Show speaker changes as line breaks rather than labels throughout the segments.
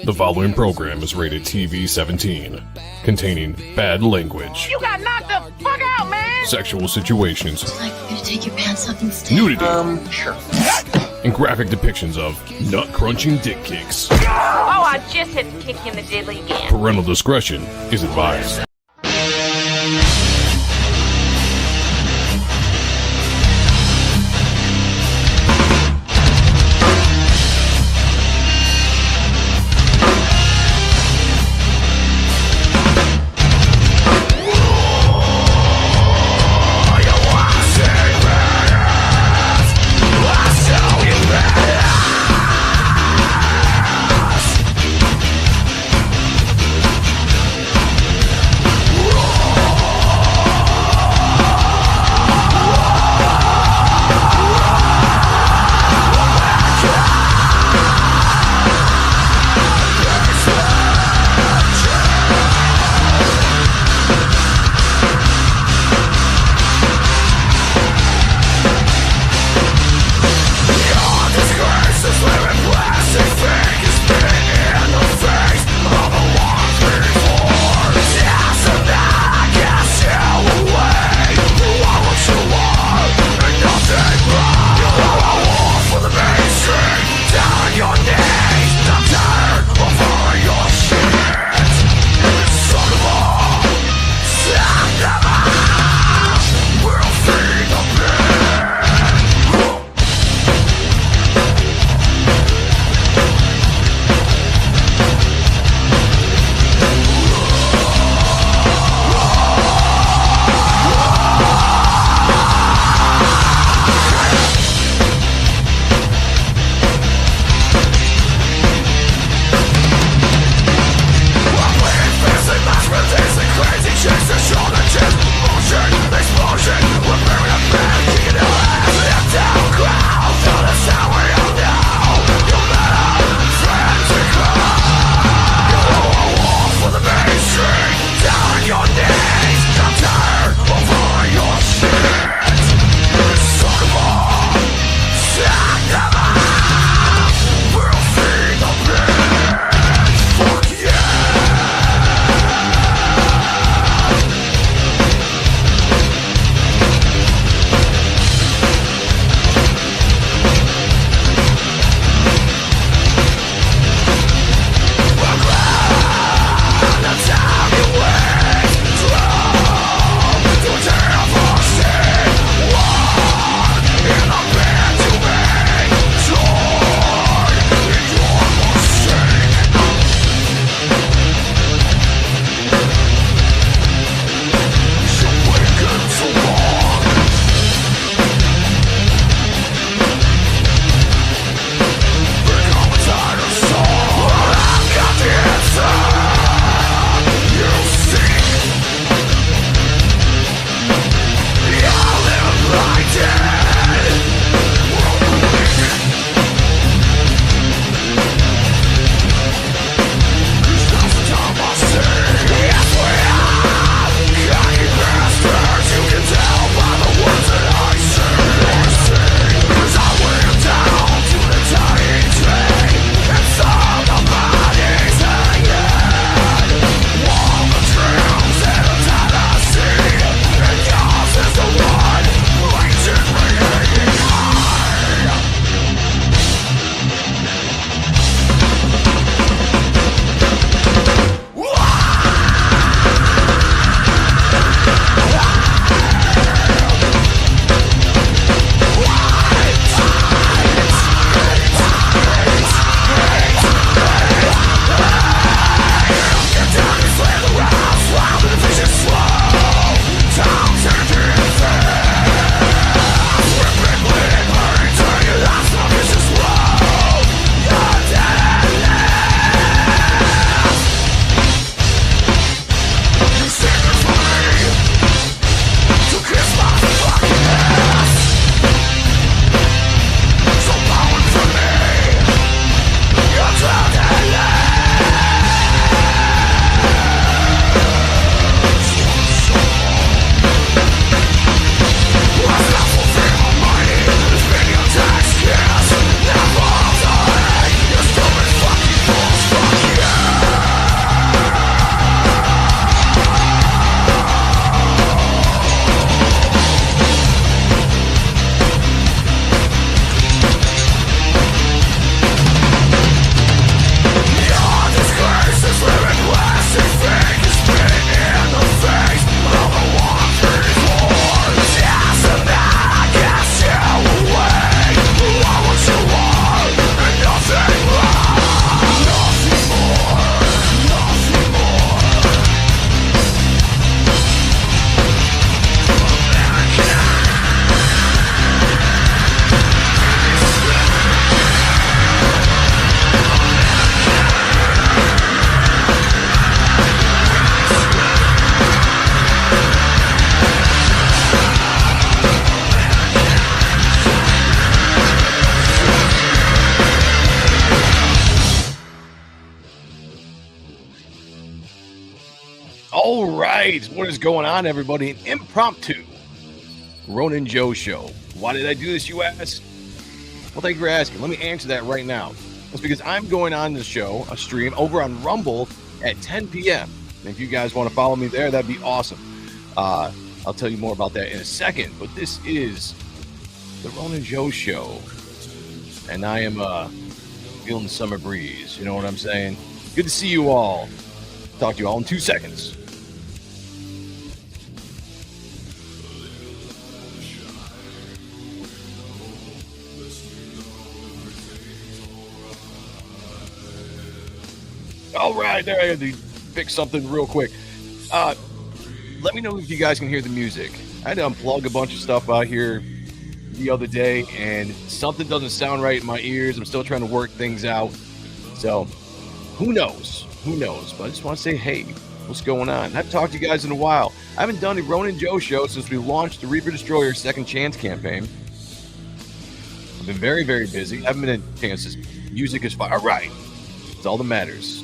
The following program is rated TV-17, containing bad language,
You got knocked the fuck out, man!
sexual situations,
Like you to take your pants off instead.
nudity,
Sure.
and graphic depictions of nut-crunching dick kicks.
Oh, I just had to kick you in the diddly again.
Parental discretion is advised.
right, what is going on, everybody? An impromptu Ronin Joe show. Why did I do this, you ask? Well, thank you for asking. Let me answer that right now. It's because I'm going on the show, a stream, over on Rumble at 10 p.m. And if you guys want to follow me there, that'd be awesome. I'll tell you more about that in a second. But this is the Ronin Joe show. And I am feeling the summer breeze. You know what I'm saying? Good to see you all. Talk to you all in 2 seconds. All right, there I had to fix something real quick. Let me know if you guys can hear the music. I had to unplug a bunch of stuff out here the other day, and something doesn't sound right in my ears. I'm still trying to work things out. So, who knows? Who knows? But I just want to say, hey, what's going on? I haven't talked to you guys in a while. I haven't done a Ronin Joe show since we launched the Reaper Destroyer Second Chance campaign. I've been very, very busy. I haven't been a chance to. Music is fire. All right. It's all that matters.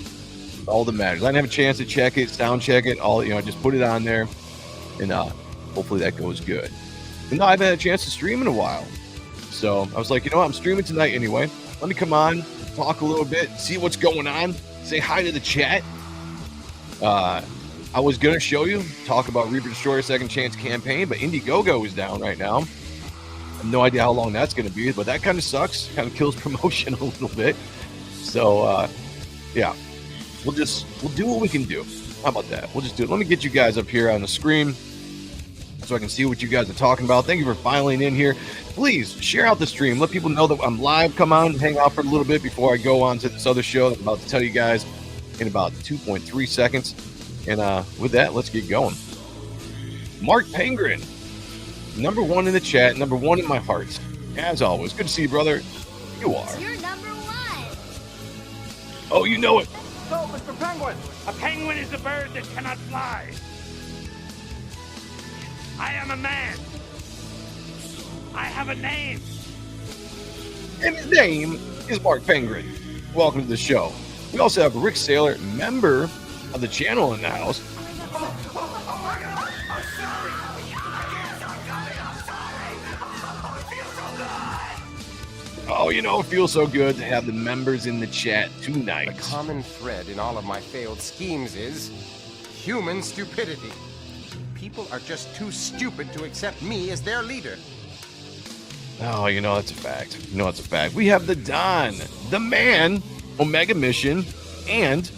All that matters. I didn't have a chance to check it, sound check it, all, you know, just put it on there, and hopefully that goes good. But no, I haven't had a chance to stream in a while. So I was like, you know what, I'm streaming tonight anyway. Let me come on, talk a little bit, see what's going on, say hi to the chat. I was going to show you, talk about Reaper Destroyer Second Chance campaign, but Indiegogo is down right now. I have no idea how long that's going to be, but that kind of sucks. Kind of kills promotion a little bit. So, yeah. We'll do what we can do. How about that? We'll just do it. Let me get you guys up here on the screen so I can see what you guys are talking about. Thank you for filing in here. Please share out the stream. Let people know that I'm live. Come on, hang out for a little bit before I go on to this other show that I'm about to tell you guys in about 2.3 seconds. And with that, let's get going. Mark Penguin, #1 in the chat, #1 in my heart. As always, good to see you, brother. You are.
You're #1.
Oh, you know it.
So, Mr. Penguin, a penguin is a bird that cannot fly. I am a man. I have a name.
And his name is Mark Penguin. Welcome to the show. We also have Rick Saylor, member of the channel, in the house. Oh, you know, it feels so good to have the members in the chat tonight.
The common thread in all of my failed schemes is human stupidity. People are just too stupid to accept me as their leader.
Oh, you know, that's a fact. You know, that's a fact. We have the Don, the man, Omega Mission, and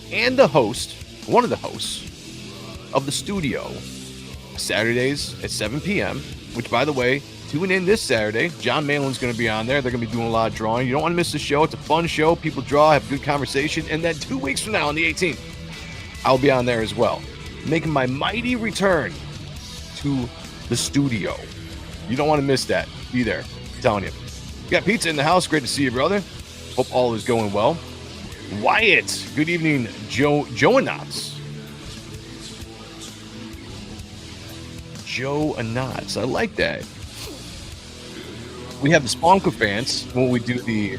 the host, one of the hosts of the studio, Saturdays at 7 p.m., which, by the way, tune in this Saturday. John Malin's going to be on there. They're going to be doing a lot of drawing. You don't want to miss the show. It's a fun show. People draw, have good conversation. And then 2 weeks from now, on the 18th, I'll be on there as well, making my mighty return to the studio. You don't want to miss that. Be there. I'm telling you. You got pizza in the house. Great to see you, brother. Hope all is going well. Wyatt. Good evening, Joe-a-Knots. Joe-a-Knots. I like that. We have the Spawn fans when we do the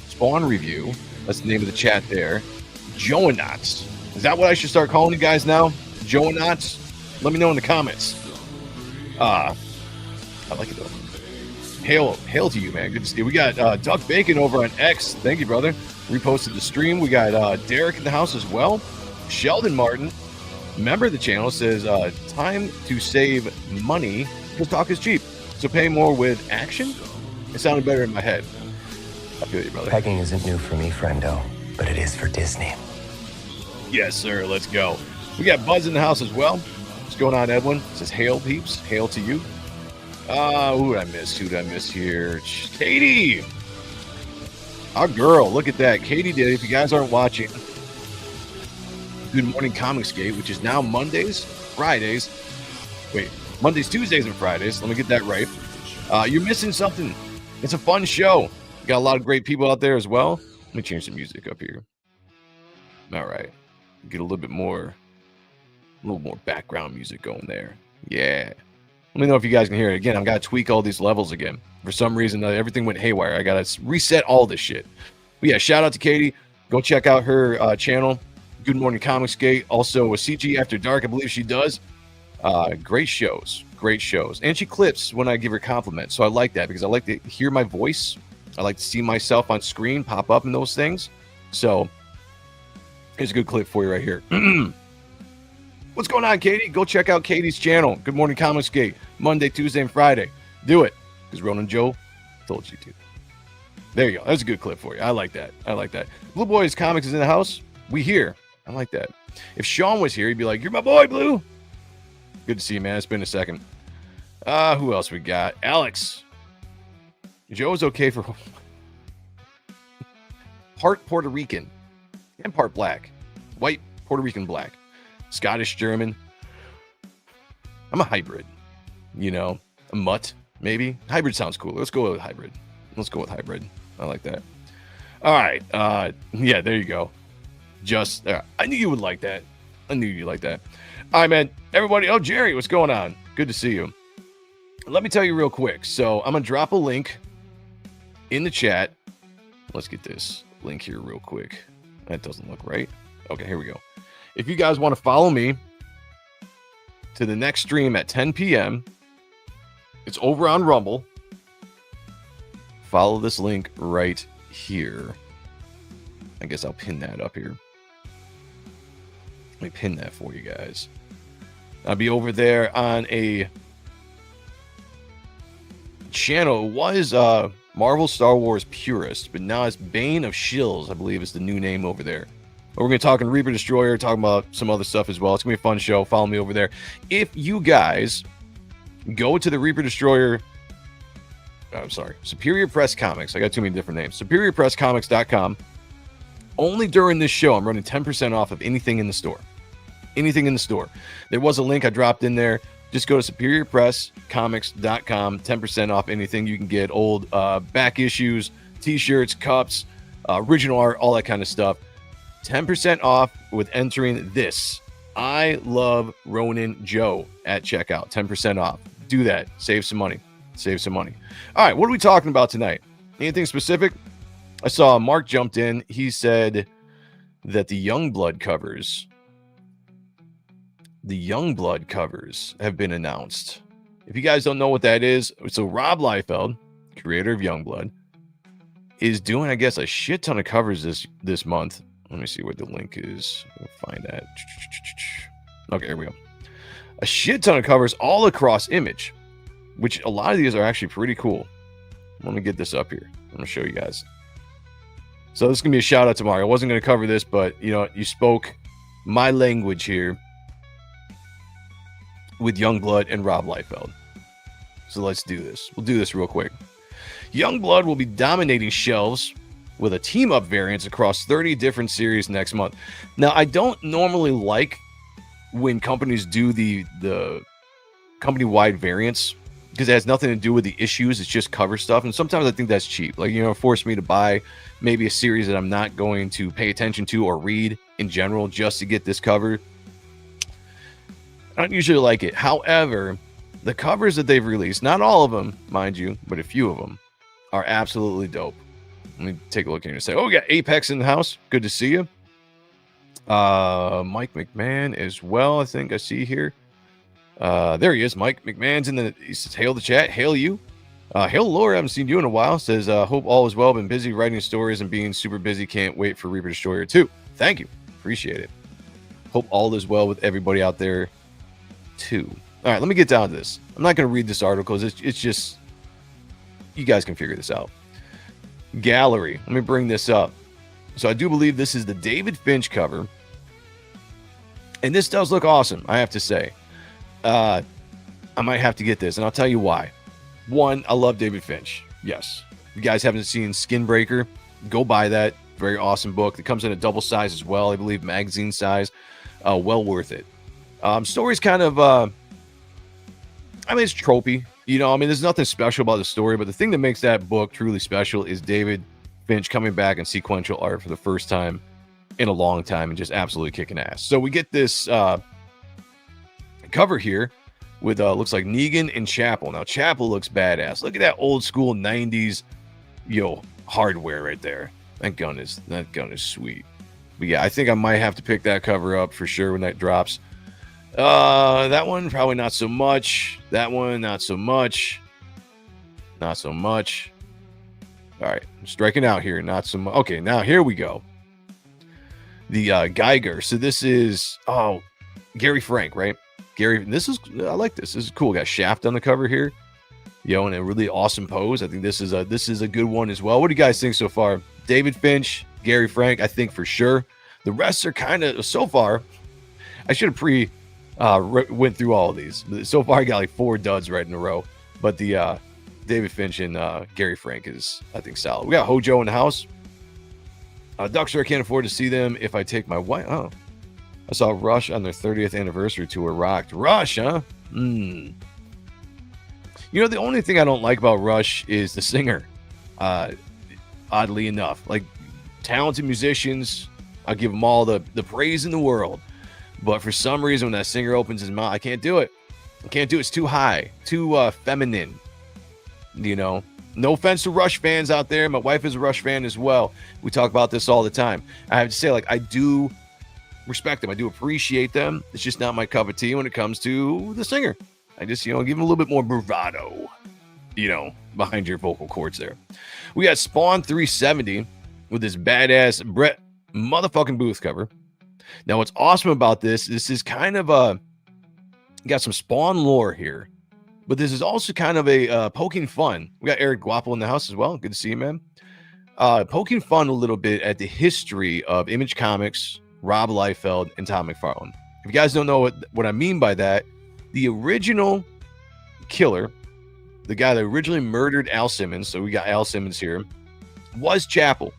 Spawn review. That's the name of the chat there. Joe-a-Knots. Is that what I should start calling you guys now? Joe-a-Knots? Let me know in the comments. I like it though. Hail to you, man. Good to see you. We got Duck Bacon over on X. Thank you, brother. Reposted the stream. We got Derek in the house as well. Sheldon Martin, member of the channel, says, time to save money because talk is cheap. So pay more with action? It sounded better in my head. I feel you, brother.
Pegging isn't new for me, friendo, but it is for Disney.
Yes, sir. Let's go. We got Buzz in the house as well. What's going on, Edwin? It says, hail, peeps. Hail to you. Who did I miss? Who did I miss here? Katie! Our girl. Look at that. Katie did. If you guys aren't watching, Good Morning Comicsgate, which is now Mondays, Fridays. Wait, Mondays, Tuesdays, and Fridays. Let me get that right. You're missing something. It's a fun show. We got a lot of great people out there as well. Let me change the music up here. All right. Get a little more background music going there. Yeah. Let me know if you guys can hear it. Again, I've got to tweak all these levels again. For some reason, everything went haywire. I got to reset all this shit. But yeah, shout out to Katie. Go check out her channel. Good Morning Comicsgate. Also, a CG After Dark, I believe she does. Great shows. And she clips when I give her compliments. So I like that because I like to hear my voice. I like to see myself on screen pop up in those things. So here's a good clip for you right here. What's going on, Katie? Go check out Katie's channel. Good Morning Comicsgate. Monday, Tuesday, and Friday. Do it because Ronan Joe told you to. There you go. That's a good clip for you. I like that. Blue Boys Comics is in the house. We here. I like that. If Sean was here, he'd be like, "You're my boy, Blue." Good to see you, man. It's been a second. Who else we got? Alex. Joe's okay for part Puerto Rican and part black. White, Puerto Rican, black. Scottish, German. I'm a hybrid. A mutt, maybe. Hybrid sounds cool. Let's go with hybrid. I like that. All right. Yeah, there you go. I knew you would like that. All right, man. Everybody. Oh, Jerry, what's going on? Good to see you. Let me tell you real quick. So I'm going to drop a link in the chat. Let's get this link here real quick. That doesn't look right. Okay, here we go. If you guys want to follow me to the next stream at 10 p.m., it's over on Rumble. Follow this link right here. I guess I'll pin that up here. Let me pin that for you guys. I'll be over there on a channel. It was Marvel Star Wars Purist, but now it's Bane of Shills, I believe is the new name over there. But we're going to talk in Reaper Destroyer, talking about some other stuff as well. It's going to be a fun show. Follow me over there. If you guys go to the Reaper Destroyer, Superior Press Comics. I got too many different names. SuperiorPressComics.com. Only during this show, I'm running 10% off of anything in the store. There was a link I dropped in there. Just go to SuperiorPressComics.com. 10% off anything. You can get old back issues, t-shirts, cups, original art, all that kind of stuff. 10% off with entering this. I love Ronin Joe at checkout. 10% off. Do that. Save some money. All right, what are we talking about tonight? Anything specific? I saw Mark jumped in. He said that the Youngblood covers have been announced. If you guys don't know what that is, so Rob Liefeld, creator of Youngblood, is doing, I guess, a shit ton of covers this month. Let me see where the link is. We'll find that. Okay, here we go. A shit ton of covers all across Image, which a lot of these are actually pretty cool. Let me get this up here. I'm going to show you guys. So this is going to be a shout out to Mario. I wasn't going to cover this, but you spoke my language here with Youngblood and Rob Liefeld. So let's do this. We'll do this real quick. Youngblood will be dominating shelves with a team-up variants across 30 different series next month. Now, I don't normally like when companies do the company-wide variants because it has nothing to do with the issues. It's just cover stuff. And sometimes I think that's cheap. Like, force me to buy maybe a series that I'm not going to pay attention to or read in general just to get this cover. I don't usually like it. However, the covers that they've released, not all of them, mind you, but a few of them, are absolutely dope. Let me take a look here and say, we got Apex in the house. Good to see you. Mike McMahon as well, I think I see here. There he is. Mike McMahon's he says, hail the chat. Hail you. Hail Laura. I haven't seen you in a while. Says, hope all is well. Been busy writing stories and being super busy. Can't wait for Reaper Destroyer 2. Thank you. Appreciate it. Hope all is well with everybody out there too. All right, let me get down to this. I'm not going to read this article. It's just, you guys can figure this out. Gallery. Let me bring this up. So I do believe this is the David Finch cover. And this does look awesome, I have to say. I might have to get this, and I'll tell you why. One, I love David Finch. Yes. If you guys haven't seen Skinbreaker, go buy that. Very awesome book. It comes in a double size as well, I believe, magazine size. Well worth it. Story's kind of, it's tropey. There's nothing special about the story, but the thing that makes that book truly special is David Finch coming back in sequential art for the first time in a long time and just absolutely kicking ass. So we get this cover here with looks like Negan and Chapel. Now Chapel looks badass. Look at that old school 90s hardware right there. That gun is sweet. But yeah, I think I might have to pick that cover up for sure when that drops. That one probably not so much. That one not so much. Not so much. All right, I'm striking out here. Not so much. Okay, now here we go. The Geiger. So this is Gary Frank, right? Gary. I like this. This is cool. Got Shaft on the cover here. In a really awesome pose. I think this is a good one as well. What do you guys think so far? David Finch, Gary Frank, I think for sure. The rest are kind of so far. I should have went through all of these. So far, I got like 4 duds right in a row. But the David Finch and Gary Frank is, I think, solid. We got Hojo in the house. Duxer, I can't afford to see them if I take my wife. Oh, I saw Rush on their 30th anniversary tour. Rocked. Rush, huh? The only thing I don't like about Rush is the singer. Oddly enough, like talented musicians, I'll give them all the praise in the world. But for some reason, when that singer opens his mouth, I can't do it. It's too high, too feminine. No offense to Rush fans out there. My wife is a Rush fan as well. We talk about this all the time. I have to say, I do respect them. I do appreciate them. It's just not my cup of tea when it comes to the singer. I just, give them a little bit more bravado, behind your vocal cords there. We got Spawn 370 with this badass Brett motherfucking Booth cover. Now, what's awesome about this is kind of got some Spawn lore here. But this is also kind of a poking fun. We got Eric Guapo in the house as well. Good to see you, man. Poking fun a little bit at the history of Image Comics, Rob Liefeld, and Tom McFarlane. If you guys don't know what I mean by that, the original killer, the guy that originally murdered Al Simmons, so we got Al Simmons here, was Chapel.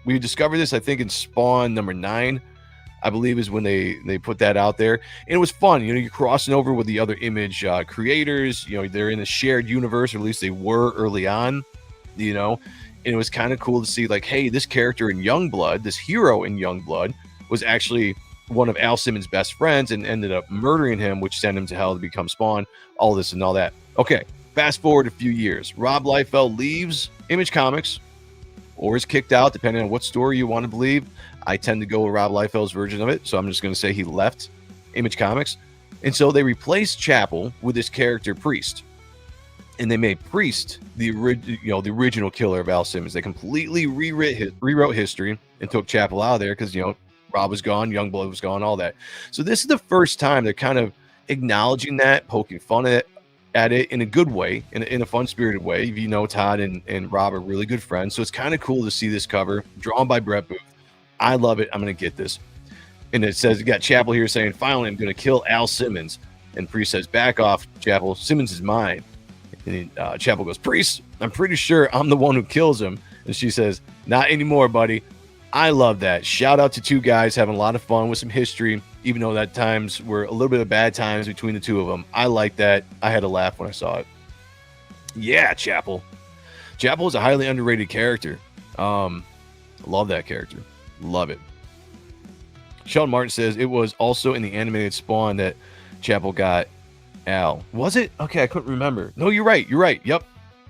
We discovered this, I think, in Spawn number 9. I believe is when they put that out there. And it was fun. You're crossing over with the other Image creators. They're in a shared universe, or at least they were early on, and it was kind of cool to see hey, this character in Youngblood, this hero in Youngblood, was actually one of Al Simmons' best friends and ended up murdering him, which sent him to hell to become Spawn, all this and all that. Okay, fast forward a few years. Rob Liefeld leaves Image Comics or is kicked out, depending on what story you want to believe. I tend to go with Rob Liefeld's version of it, so I'm just going to say he left Image Comics. And so they replaced Chapel with this character Priest. And they made Priest the original killer of Al Simmons. They completely rewrote history and took Chapel out of there because, Rob was gone, Youngblood was gone, all that. So this is the first time they're kind of acknowledging that, poking fun at it in a good way, in a fun-spirited way. Todd and Rob are really good friends, so it's kind of cool to see this cover, drawn by Brett Booth. I love it. I'm going to get this. And it says, you got Chapel here saying, finally, I'm going to kill Al Simmons. And Priest says, back off, Chapel. Simmons is mine. And Chapel goes, Priest, I'm pretty sure I'm the one who kills him. And she says, not anymore, buddy. I love that. Shout out to two guys having a lot of fun with some history, even though that times were a little bit of bad times between the two of them. I like that. I had to laugh when I saw it. Yeah, Chapel. Chapel is a highly underrated character. Love that character. Love it. Sheldon Martin says it was also in the animated Spawn that Chapel got Al. Was it? Okay, I couldn't remember. No, you're right. You're right. Yep.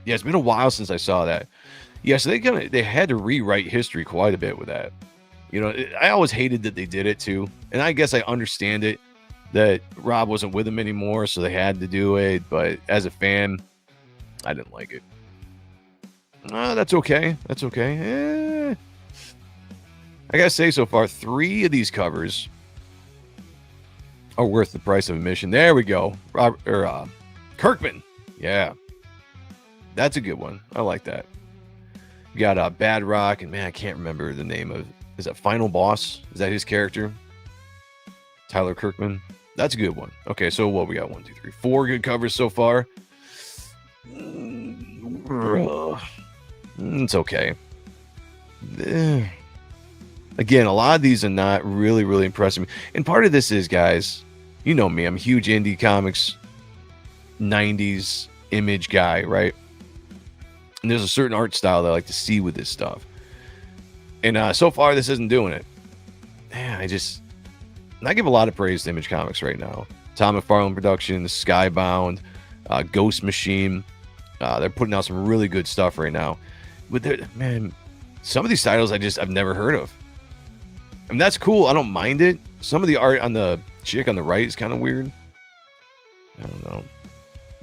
Yeah, it's been a while since I saw that. Yeah, so they had to rewrite history quite a bit with that. I always hated that they did it too. And I guess I understand it that Rob wasn't with them anymore, so they had to do it. But as a fan, I didn't like it. That's okay. That's okay. I gotta say, so far, 3 of these covers are worth the price of admission. There we go. Kirkman. Yeah. That's a good one. I like that. You got Bad Rock, and man, I can't remember the name of. Is that Final Boss? Is that his character? Tyler Kirkman. That's a good one. Okay, so what we got? 1, 2, 3, 4 good covers so far. It's okay. Again, a lot of these are not really, really impressing me. And part of this is, guys, you know me. I'm a huge indie comics, 90s Image guy, right? And there's a certain art style that I like to see with this stuff. And so far, this isn't doing it. Man, I give a lot of praise to Image Comics right now. Tom McFarlane Productions, Skybound, Ghost Machine. They're putting out some really good stuff right now. But man, some of these titles I've never heard of. And that's cool. I don't mind it. Some of the art on the chick on the right is kind of weird. I don't know.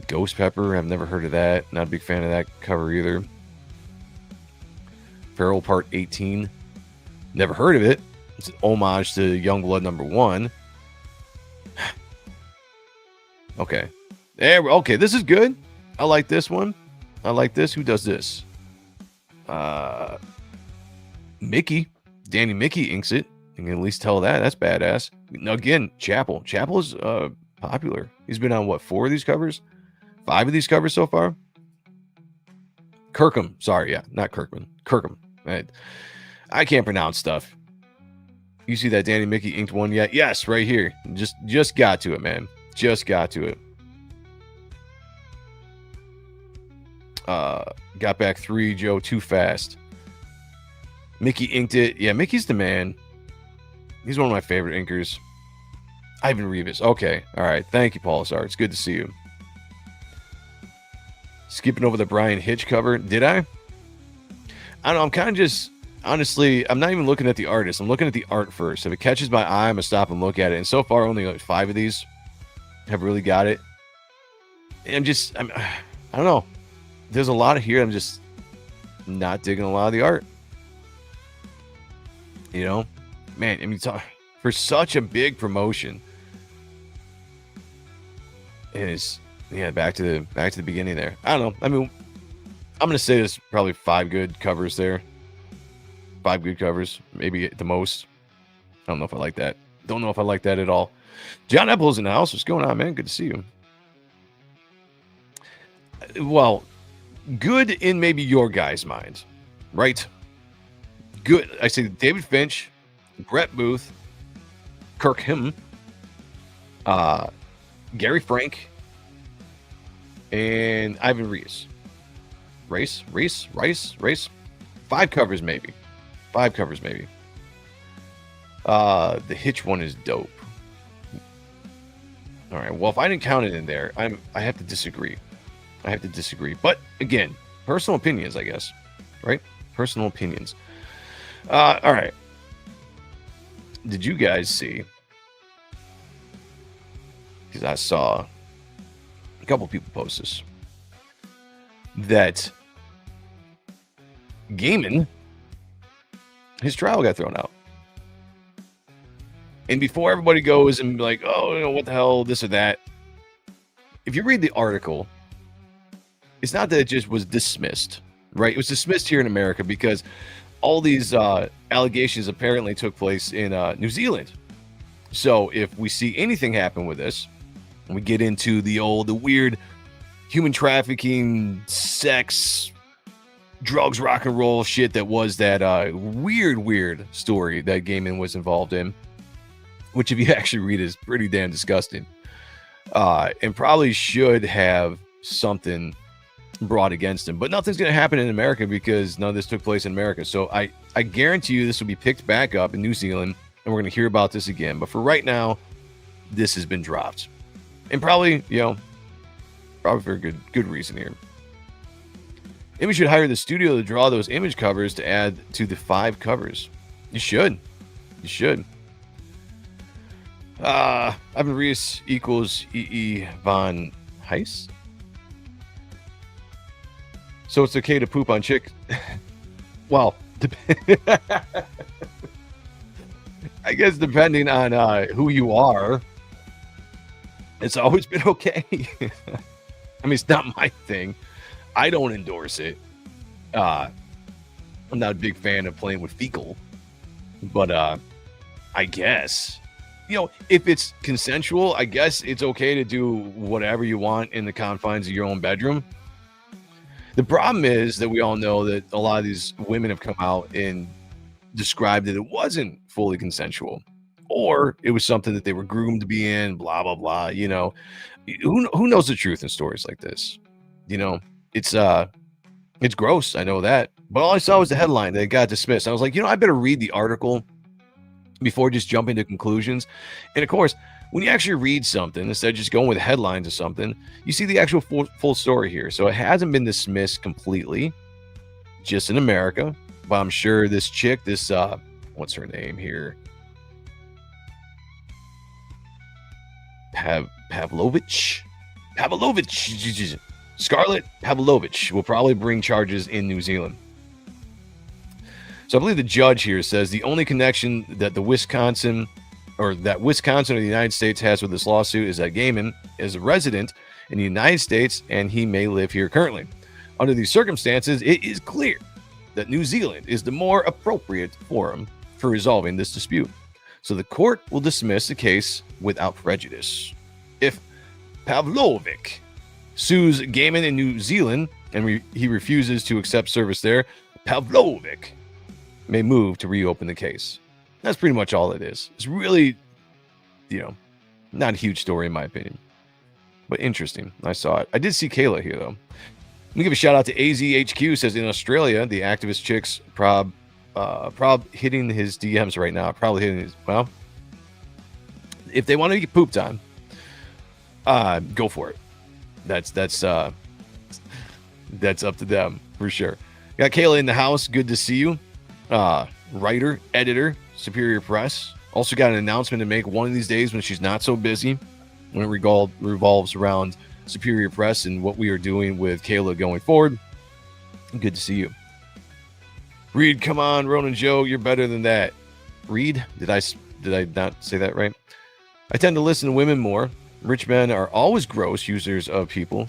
Ghost Pepper, I've never heard of that. Not a big fan of that cover either. Feral Part 18. Never heard of it. It's an homage to Youngblood #1. Okay. Okay, this is good. I like this one. I like this. Who does this? Mickey. Danny Mickey inks it. You can at least tell that. That's badass. Now, again, Chapel. Chapel is popular. He's been on, what, 4 of these covers? 5 of these covers so far? Kirkham. Sorry, yeah. Not Kirkman. Kirkham. I can't pronounce stuff. You see that Danny Mickey inked one yet? Yes, right here. Just got to it, man. Just got to it. Got back 3, Joe, too fast. Mickey inked it. Yeah, Mickey's the man. He's one of my favorite inkers. Ivan Rivas. Okay. All right. Thank you, Paulusar. It's good to see you. Skipping over the Brian Hitch cover. Did I? I don't know. I'm kind of just... Honestly, I'm not even looking at the artist. I'm looking at the art first. If it catches my eye, I'm going to stop and look at it. And so far, only like 5 of these have really got it. And I don't know. There's a lot of here. I'm just not digging a lot of the art. You know? Man, I mean, for such a big promotion. Is back to the beginning there. I don't know. I mean, I'm going to say there's probably 5 good covers there. 5 good covers, maybe at the most. I don't know if I like that. Don't know if I like that at all. John Apple's in the house. What's going on, man? Good to see you. Well, good in maybe your guys' minds, right? Good. I say David Finch, Brett Booth, Kirkham, Gary Frank, and Ivan Reis. Rice. 5 covers maybe. 5 covers maybe. The Hitch one is dope. All right. Well, if I didn't count it in there, I have to disagree. But again, personal opinions, I guess. Right? Personal opinions. All right. Did you guys see? Because I saw a couple people post this. That Gaiman, his trial got thrown out. And before everybody goes and be like, oh, you know, what the hell, this or that. If you read the article, it's not that it just was dismissed, right? It was dismissed here in America because all these allegations apparently took place in New Zealand. So if we see anything happen with this, and we get into the weird human trafficking, sex, drugs, rock and roll shit that was that weird story that Gaiman was involved in, which if you actually read is pretty damn disgusting, and probably should have something brought against him. But nothing's going to happen in America because none of this took place in America. So I guarantee you this will be picked back up in New Zealand, and we're going to hear about this again. But for right now, this has been dropped. And probably, probably for good reason here. Maybe we should hire the studio to draw those image covers to add to the 5 covers. You should. Ivan Reis equals E.E. Von Heiss. So it's okay to poop on chick. Well, I guess depending on who you are, it's always been okay. I mean, it's not my thing. I don't endorse it. I'm not a big fan of playing with fecal, but I guess, if it's consensual, I guess it's okay to do whatever you want in the confines of your own bedroom. The problem is that we all know that a lot of these women have come out and described that it wasn't fully consensual, or it was something that they were groomed to be in, blah, blah, blah. Who knows the truth in stories like this? It's gross. I know that, but all I saw was the headline that got dismissed. I was like, I better read the article before just jumping to conclusions. And of course, when you actually read something, instead of just going with headlines or something, you see the actual full story here. So it hasn't been dismissed completely, just in America. But I'm sure this chick, what's her name here? Pavlovich. Scarlett Pavlovich will probably bring charges in New Zealand. So I believe the judge here says the only connection that Wisconsin or the United States has with this lawsuit is that Gaiman is a resident in the United States and he may live here currently. Under these circumstances, it is clear that New Zealand is the more appropriate forum for resolving this dispute. So the court will dismiss the case without prejudice. If Pavlovic sues Gaiman in New Zealand and he refuses to accept service there, Pavlovic may move to reopen the case. That's pretty much all it is. It's really, not a huge story in my opinion, but interesting. I saw it. I did see Kayla here though. Let me give a shout out to AZHQ. Says in Australia, the activist chicks prob hitting his DMs right now. Probably hitting his, well, if they want to get pooped on, go for it. That's up to them for sure. Got Kayla in the house. Good to see you. Writer, editor, Superior Press. Also got an announcement to make one of these days when she's not so busy, when it revolves around Superior Press and what we are doing with Kayla going forward. Good to see you. Reed, come on, Ronan Joe, you're better than that. Reed, did I not say that right? I tend to listen to women more. Rich men are always gross users of people.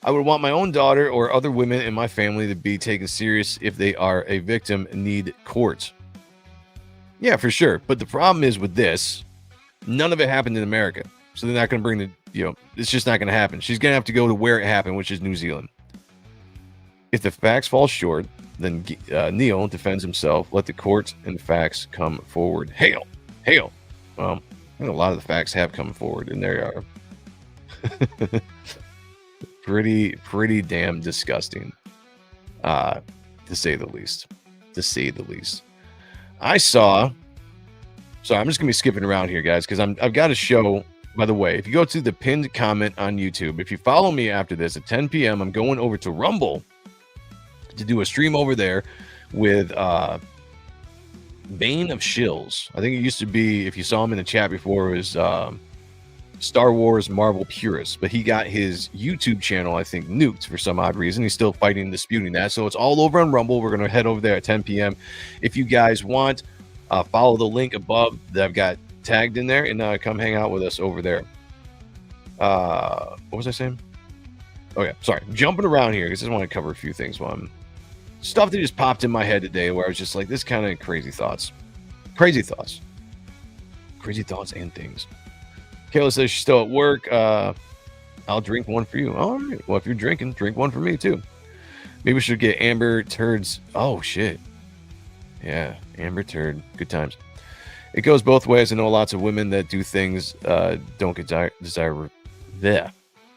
I would want my own daughter or other women in my family to be taken serious if they are a victim and need court. Yeah, for sure. But the problem is with this, none of it happened in America. So they're not going to bring it's just not going to happen. She's going to have to go to where it happened, which is New Zealand. If the facts fall short, then Neil defends himself. Let the court and facts come forward. Hail. Well, I think a lot of the facts have come forward, and there are. pretty damn disgusting, to say the least. I saw. So I'm just gonna be skipping around here, guys, because I've got a show. By the way, if you go to the pinned comment on YouTube, if you follow me after this at 10 p.m., I'm going over to Rumble to do a stream over there with Bane of Shills. I think it used to be, if you saw him in the chat before, it was Star Wars Marvel Purist, but he got his YouTube channel, I think, nuked for some odd reason. He's still fighting and disputing that. So it's all over on Rumble. We're going to head over there at 10 p.m. If you guys want, follow the link above that I've got tagged in there and come hang out with us over there. What was I saying? Oh, yeah. Sorry. Jumping around here because I just want to cover a few things. Stuff that just popped in my head today where I was just like, this kind of crazy thoughts and things. Kayla says she's still at work. I'll drink one for you. All right. Well, if you're drinking, drink one for me too. Maybe we should get Amber Turds. Oh, shit. Yeah. Amber Turd. Good times. It goes both ways. I know lots of women that do things don't get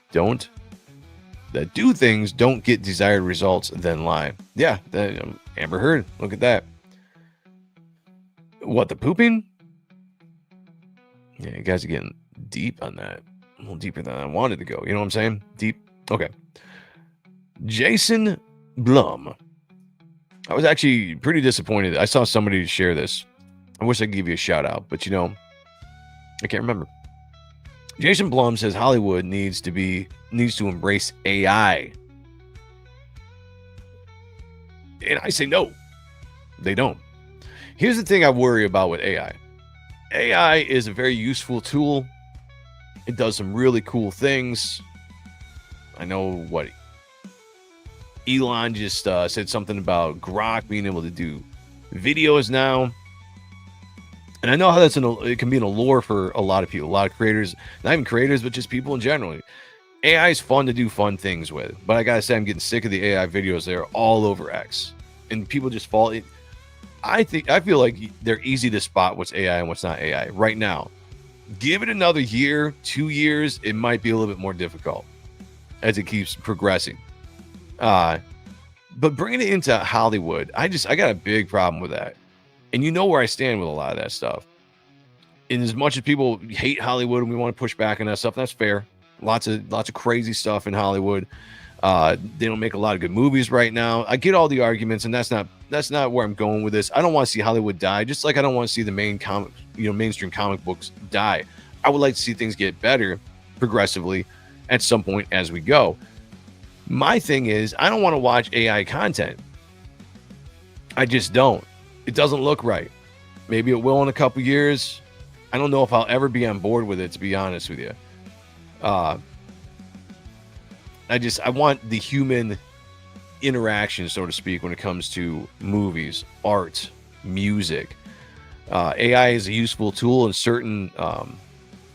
don't get desired results, then lie. Yeah, Amber Heard. Look at that. What, the pooping? Yeah, you guys are getting deep on that. A little deeper than I wanted to go. You know what I'm saying? Deep. Okay. Jason Blum. I was actually pretty disappointed. I saw somebody share this. I wish I could give you a shout out, but I can't remember. Jason Blum says Hollywood needs to embrace AI. And I say no. They don't. Here's the thing I worry about with AI. AI is a very useful tool. It does some really cool things. I know what Elon just said something about Grok being able to do videos now. And I know how it can be an allure for a lot of people, a lot of creators, not even creators, but just people in general. AI is fun to do fun things with, but I gotta say, I'm getting sick of the AI videos. They're all over X, and people just fall. I feel like they're easy to spot what's AI and what's not AI right now. Give it another year, 2 years, it might be a little bit more difficult as it keeps progressing. But bringing it into Hollywood, I got a big problem with that. And you know where I stand with a lot of that stuff. And as much as people hate Hollywood and we want to push back on that stuff, that's fair. Lots of crazy stuff in Hollywood. They don't make a lot of good movies right now. I get all the arguments, and that's not where I'm going with this. I don't want to see Hollywood die, just like I don't want to see the mainstream comic books die. I would like to see things get better progressively at some point as we go. My thing is, I don't want to watch AI content. I just don't. It doesn't look right. Maybe it will in a couple years. I don't know if I'll ever be on board with it, to be honest with you. I want the human interaction, so to speak, when it comes to movies, art, music. AI is a useful tool in certain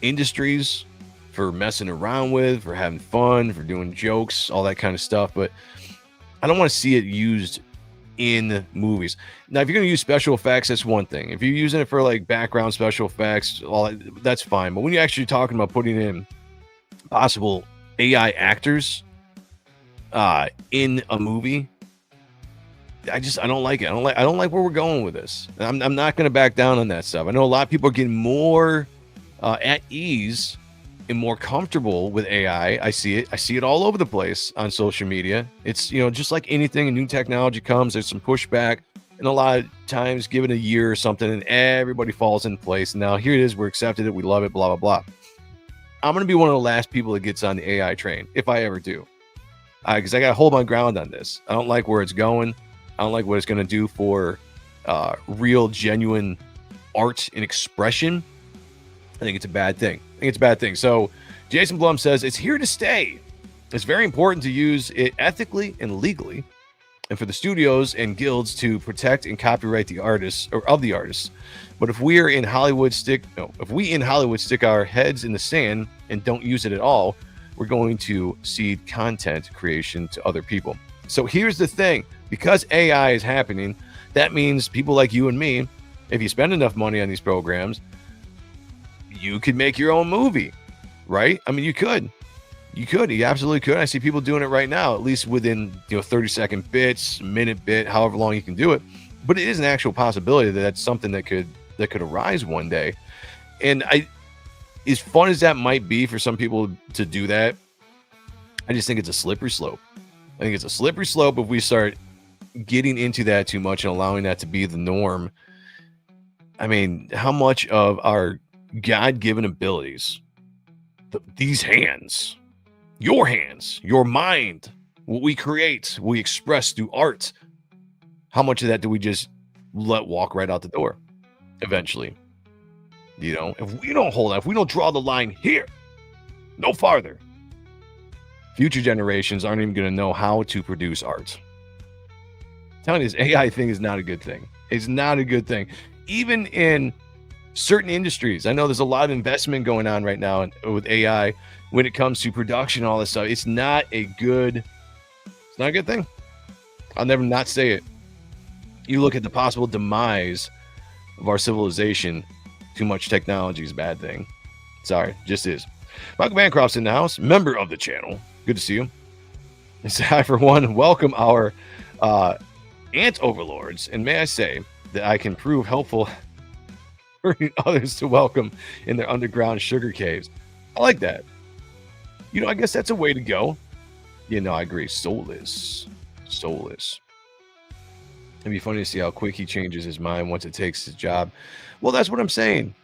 industries for messing around with, for having fun, for doing jokes, all that kind of stuff. But I don't want to see it used in movies. Now, if you're going to use special effects, that's one thing. If you're using it for like background special effects, that's fine. But when you're actually talking about putting in possible AI actors in a movie, I don't like it. I don't like where we're going with this. I'm not going to back down on that stuff. I know a lot of people are getting more at ease and more comfortable with AI. I see it all over the place on social media. It's, just like anything, a new technology comes, there's some pushback, and a lot of times give it a year or something and everybody falls in place. And now here it is, we're accepted it, we love it, blah, blah, blah. I'm going to be one of the last people that gets on the AI train, if I ever do. Because I got to hold my ground on this. I don't like where it's going. I don't like what it's going to do for real, genuine art and expression. I think it's a bad thing. So Jason Blum says it's here to stay. It's very important to use it ethically and legally, and for the studios and guilds to protect and copyright the artists of the artists. But if we in Hollywood stick our heads in the sand and don't use it at all, we're going to cede content creation to other people. So here's the thing. Because AI is happening, that means people like you and me, if you spend enough money on these programs, you could make your own movie, right? I mean, you could. You absolutely could. I see people doing it right now, at least within 30-second bits, minute bit, however long you can do it. But it is an actual possibility that that's something that could arise one day. And as fun as that might be for some people to do that, I just think it's a slippery slope. I think it's a slippery slope if we start getting into that too much and allowing that to be the norm. I mean, how much of our God-given abilities, these hands, your mind, what we create, we express through art, how much of that do we just let walk right out the door eventually? If we don't hold on, if we don't draw the line here, no farther, future generations aren't even going to know how to produce art. I'm telling you, this AI thing is not a good thing. It's not a good thing. Even in certain industries, I know there's a lot of investment going on right now with AI when it comes to production, all this stuff. It's not a good thing. I'll never not say it. You look at the possible demise of our civilization, too much technology is a bad thing. Sorry, just is. Michael Bancroft's in the house, member of the channel. Good to see you. And I, for one, welcome our ant overlords, and may I say that I can prove helpful for others to welcome in their underground sugar caves. I like that. I guess that's a way to go. I agree. Soulless. It'd be funny to see how quick he changes his mind once it takes his job. Well, that's what I'm saying.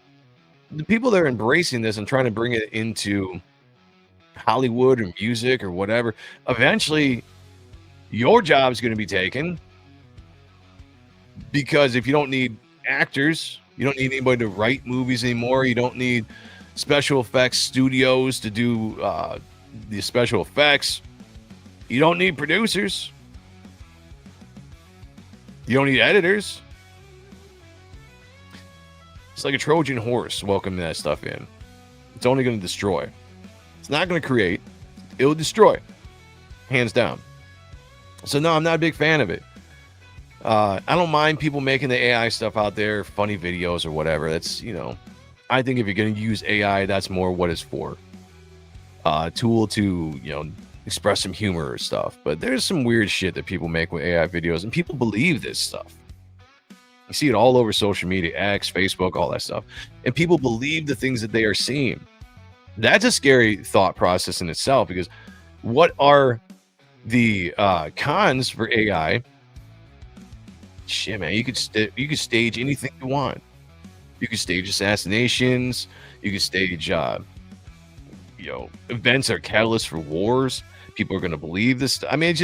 The people that are embracing this and trying to bring it into Hollywood or music or whatever, eventually your job is going to be taken, because if you don't need actors, you don't need anybody to write movies anymore. You don't need special effects studios to do the special effects. You don't need producers. You don't need editors. It's like a Trojan horse welcoming that stuff in. It's only going to destroy. It's not going to create. It'll destroy. Hands down. So no, I'm not a big fan of it. I don't mind people making the AI stuff out there, funny videos or whatever. That's, I think if you're going to use AI, that's more what it's for. A tool to, express some humor or stuff. But there's some weird shit that people make with AI videos, and people believe this stuff. You see it all over social media, X, Facebook, all that stuff. And people believe the things that they are seeing. That's a scary thought process in itself, because what are the cons for AI? Shit, man, you could stage anything you want. You can stage assassinations. You can stage, events are catalysts for wars. People are going to believe this. I mean,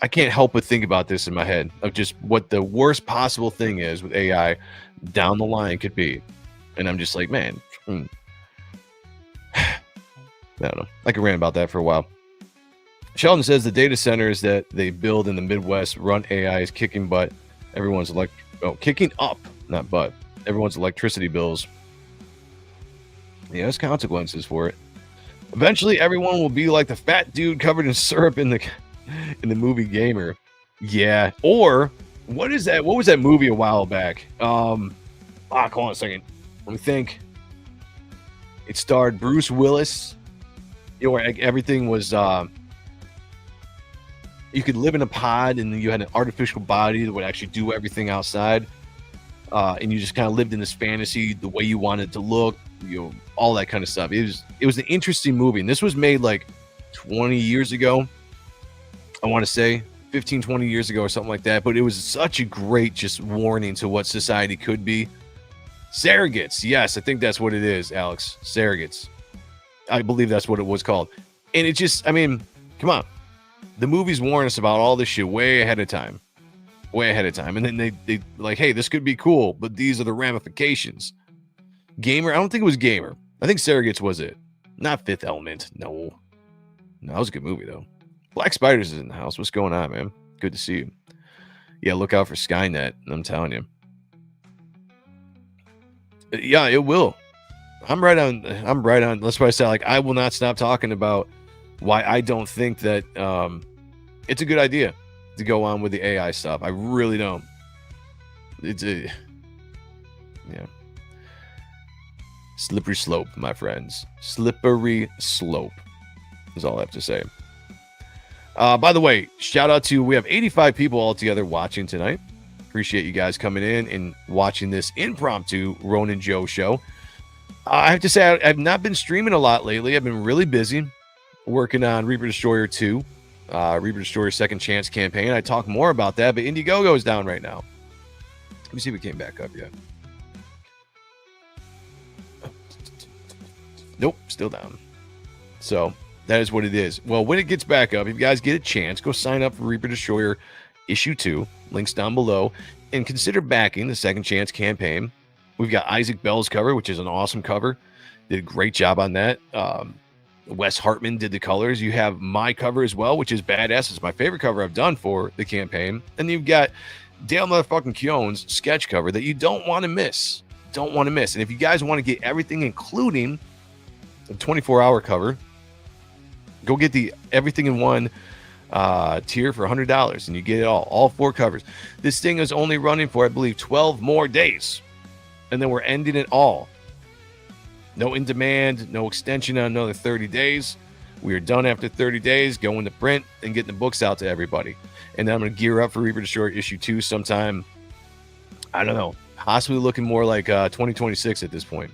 I can't help but think about this in my head of just what the worst possible thing is with AI down the line could be. And I'm just like, man, I don't know. I could rant about that for a while. Sheldon says the data centers that they build in the Midwest run AI is kicking butt. Everyone's kicking up, not butt. Everyone's electricity bills. Yeah, there's consequences for it. Eventually, everyone will be like the fat dude covered in syrup in the movie Gamer. Yeah. Or what is that? What was that movie a while back? Hold on a second. Let me think. It starred Bruce Willis. Where everything was. You could live in a pod, and you had an artificial body that would actually do everything outside. And you just kind of lived in this fantasy, the way you wanted it to look, all that kind of stuff. It was an interesting movie, and this was made like 20 years ago. I want to say 15, 20 years ago or something like that. But it was such a great just warning to what society could be. Surrogates, yes, I think that's what it is, Alex. Surrogates, I believe that's what it was called. And it just, I mean, come on, the movies warn us about all this shit way ahead of time. And then they like, hey, this could be cool, but these are the ramifications. Gamer, I don't think it was Gamer. I think Surrogates was it. Not Fifth Element. No, that was a good movie though. Black Spiders is in the house. What's going on, man? Good to see you. Yeah, look out for Skynet. I'm telling you. Yeah, it will. I'm right on. That's why I say, like, I will not stop talking about why I don't think that it's a good idea to go on with the AI stuff. I really don't. Yeah. Slippery slope, my friends. Slippery slope is all I have to say. By the way, shout out to, we have 85 people all together watching tonight. Appreciate you guys coming in and watching this impromptu Ronin Joe show. I have to say, I've not been streaming a lot lately. I've been really busy working on Reaper Destroyer 2, Reaper Destroyer Second Chance campaign. I talk more about that, but Indiegogo is down right now. Let me see if it came back up yet. Nope, still down. So that is what it is. Well, when it gets back up, if you guys get a chance, go sign up for Reaper Destroyer Issue 2. Links down below. And consider backing the Second Chance campaign. We've got Isaac Bell's cover, which is an awesome cover. Did a great job on that. Wes Hartman did the colors. You have my cover as well, which is badass. It's my favorite cover I've done for the campaign. And you've got Dale motherfucking Keown's sketch cover that you don't want to miss. Don't want to miss. And if you guys want to get everything, including the 24-hour cover, go get the everything in one tier for $100, and you get it all 4 covers. This thing is only running for, I believe, 12 more days, and then we're ending it all. No in demand, no extension on another 30 days. We are done after 30 days, going to print and getting the books out to everybody. And then I'm going to gear up for Reaper Destroyer Issue 2 sometime, I don't know, possibly looking more like 2026 at this point.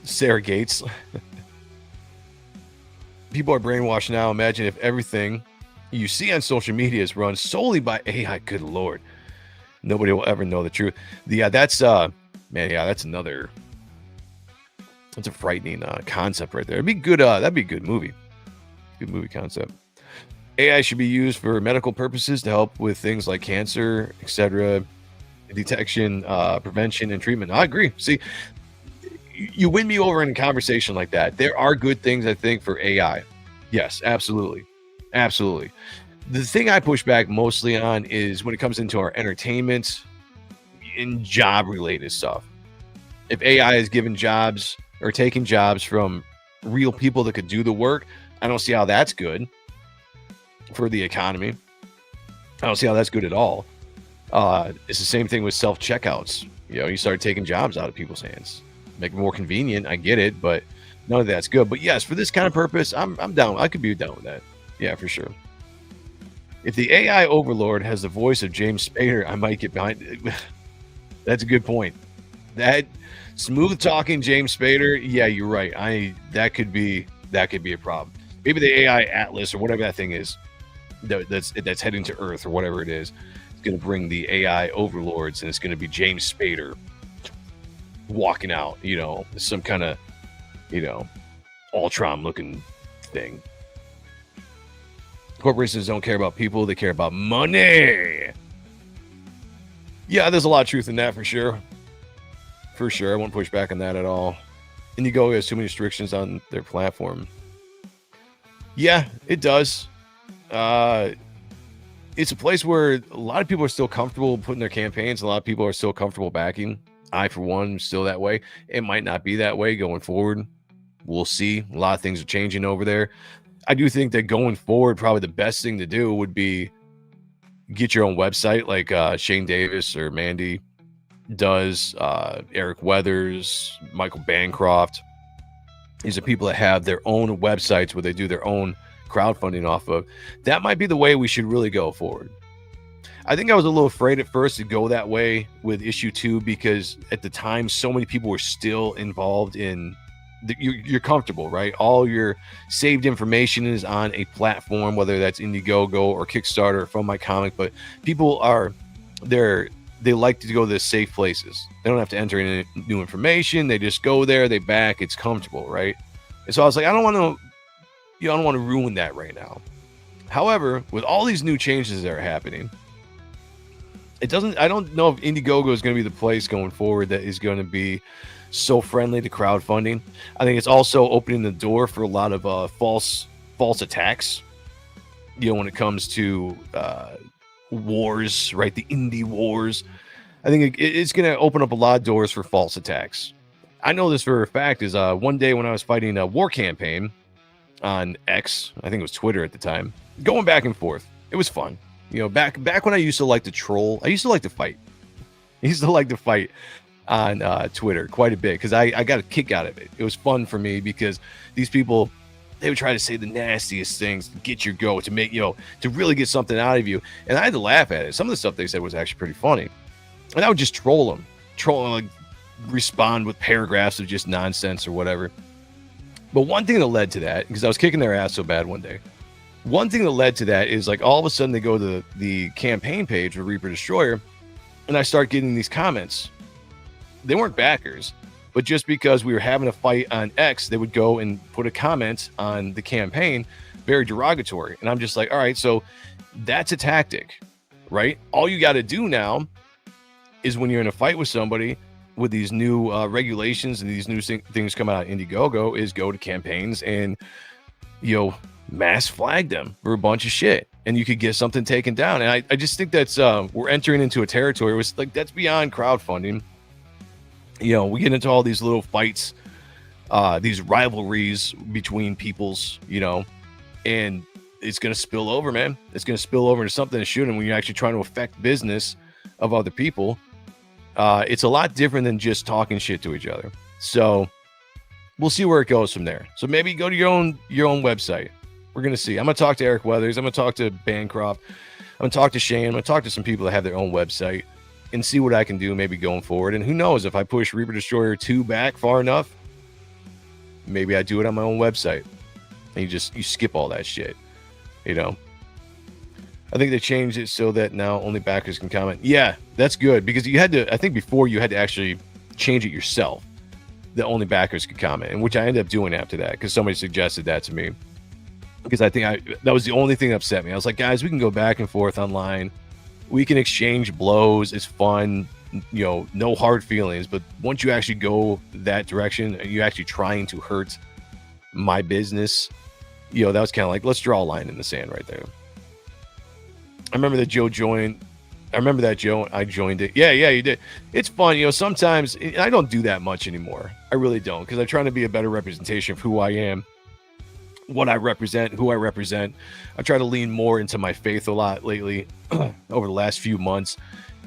Sarah Gates. People are brainwashed now. Imagine if everything you see on social media is run solely by AI. Good Lord. Nobody will ever know the truth. That's another. That's a frightening concept right there. It'd be good. That'd be a good movie. Good movie concept. AI should be used for medical purposes to help with things like cancer, etc., detection, prevention, and treatment. I agree. See, you win me over in a conversation like that. There are good things, I think, for AI. Yes, absolutely. Absolutely. The thing I push back mostly on is when it comes into our entertainment and job-related stuff. If AI is giving jobs or taking jobs from real people that could do the work, I don't see how that's good for the economy. I don't see how that's good at all. It's the same thing with self-checkouts. You start taking jobs out of people's hands. Make it more convenient. I get it, but none of that's good. But yes, for this kind of purpose, I'm down. I could be down with that. Yeah, for sure. If the AI overlord has the voice of James Spader, I might get behind it. That's a good point. That smooth talking James Spader, yeah, you're right. That could be a problem. Maybe the AI Atlas or whatever that thing is that's heading to Earth or whatever it is, it's going to bring the AI overlords, and it's going to be James Spader. walking out, you know, some kind of, you know, Ultron looking thing. Corporations don't care about people, they care about money. Yeah, there's a lot of truth in that for sure. For sure. I won't push back on that at all. Indiegogo has too many restrictions on their platform. Yeah, it does. It's a place where a lot of people are still comfortable putting their campaigns. A lot of people are still comfortable backing. I, for one, am still that way. It might not be that way going forward. We'll see. A lot of things are changing over there. I do think that going forward, probably the best thing to do would be get your own website like Shane Davis or Mandy does, Eric Weathers, Michael Bancroft. These are people that have their own websites where they do their own crowdfunding off of. That might be the way we should really go forward. I think I was a little afraid at first to go that way with issue 2 because at the time so many people were still involved in you're comfortable, right? All your saved information is on a platform, whether that's Indiegogo or Kickstarter or From My Comic, but people are they like to go to the safe places. They don't have to enter any new information. They just go there, they back, it's comfortable, right? And so I was like, I don't want to ruin that right now. However, with all these new changes that are happening, I don't know if Indiegogo is going to be the place going forward that is going to be so friendly to crowdfunding. I think it's also opening the door for a lot of false attacks, you know, when it comes to wars, right? The indie wars. I think it's going to open up a lot of doors for false attacks. I know this for a fact is one day when I was fighting a war campaign on X, I think it was Twitter at the time, going back and forth. It was fun. You know, back when I used to like to troll, I used to like to fight. I used to like to fight on Twitter quite a bit because I got a kick out of it. It was fun for me because these people, they would try to say the nastiest things to get your goat, to make, you know, to really get something out of you. And I had to laugh at it. Some of the stuff they said was actually pretty funny. And I would just troll them, like respond with paragraphs of just nonsense or whatever. But one thing that led to that, because I was kicking their ass so bad one day, one thing that led to that is like all of a sudden they go to the campaign page with Reaper Destroyer, and I start getting these comments. They weren't backers, but just because we were having a fight on X, they would go and put a comment on the campaign, very derogatory. And I'm just like, all right, so that's a tactic, right? All you got to do now is when you're in a fight with somebody with these new regulations and these new things coming out of Indiegogo is go to campaigns and, you know, mass flag them for a bunch of shit, and you could get something taken down. And I just think that's we're entering into a territory where it's like that's beyond crowdfunding. You know, we get into all these little fights, these rivalries between peoples, you know, and it's going to spill over, man. It's going to spill over into something that shouldn't when you're actually trying to affect business of other people. It's a lot different than just talking shit to each other. So we'll see where it goes from there. So maybe go to your own website. We're going to see. I'm going to talk to Eric Weathers. I'm going to talk to Bancroft. I'm going to talk to Shane. I'm going to talk to some people that have their own website and see what I can do maybe going forward. And who knows, if I push Reaper Destroyer 2 back far enough, maybe I do it on my own website. And you skip all that shit, you know. I think they changed it so that now only backers can comment. Yeah, that's good, because you had to, I think before you had to actually change it yourself, that only backers could comment, and which I ended up doing after that because somebody suggested that to me. Because I think that was the only thing that upset me. I was like, guys, we can go back and forth online. We can exchange blows. It's fun, you know, no hard feelings. But once you actually go that direction and you're actually trying to hurt my business, you know, that was kind of like, let's draw a line in the sand right there. I remember that Joe joined. I remember that, Joe. I joined it. Yeah, you did. It's fun. You know, sometimes I don't do that much anymore. I really don't, because I'm trying to be a better representation of who I am, what I represent, who I represent. I try to lean more into my faith a lot lately over the last few months.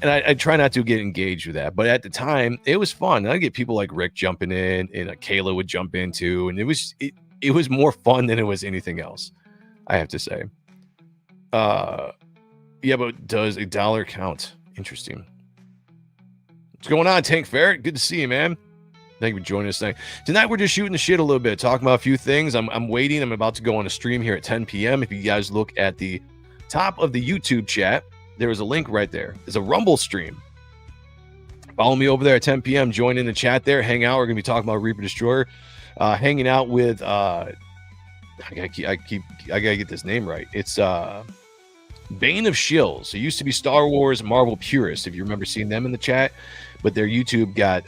And I try not to get engaged with that. But at the time, it was fun. And I get people like Rick jumping in, and Kayla would jump in too. And it was more fun than it was anything else, I have to say. Yeah, but does $1 count? Interesting. What's going on, Tank Ferret? Good to see you, man. Thank you for joining us tonight. Tonight, we're just shooting the shit a little bit, talking about a few things. I'm waiting. I'm about to go on a stream here at 10 p.m. If you guys look at the top of the YouTube chat, there is a link right there. There's a Rumble stream. Follow me over there at 10 p.m. Join in the chat there. Hang out. We're going to be talking about Reaper Destroyer. Hanging out with, I gotta get this name right. It's Bane of Shills. It used to be Star Wars Marvel Purist, if you remember seeing them in the chat. But their YouTube got